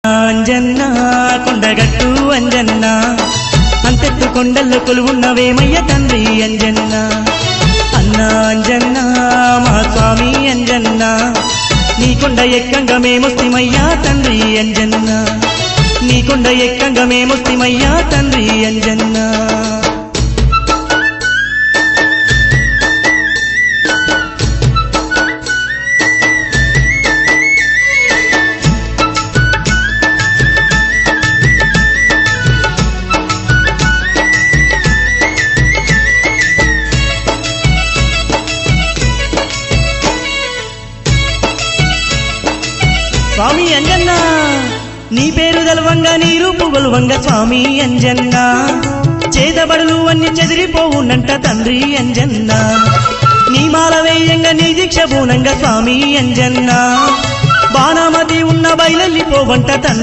అంజన్న కొండగట్టు అంజన్న అంతెత్తు కొండల్లో కొలువున్నవేమయ్య తండ్రి అంజన్న అన్నా అంజన్న మా స్వామి అంజన్న నీ కొండ ఎక్కంగా మేమొస్తిమయ్యా తండ్రి అంజన్న నీ కొండ ఎక్కంగా మేమొస్తిమయ్యా తండ్రి అంజన్న స్వామి అంజన్న నీ పేరు తెలవంగా నీ రూపు గొలువంగా స్వామి అంజన్న చేతబడులు అన్ని చెదిరిపోవునంట తండ్రి అంజన్న నీ మాల వేయంగా నీ దీక్ష పూనంగా స్వామి అంజన్న బాణమతి ఉన్న బయలెళ్ళిపోవంట తండ్రి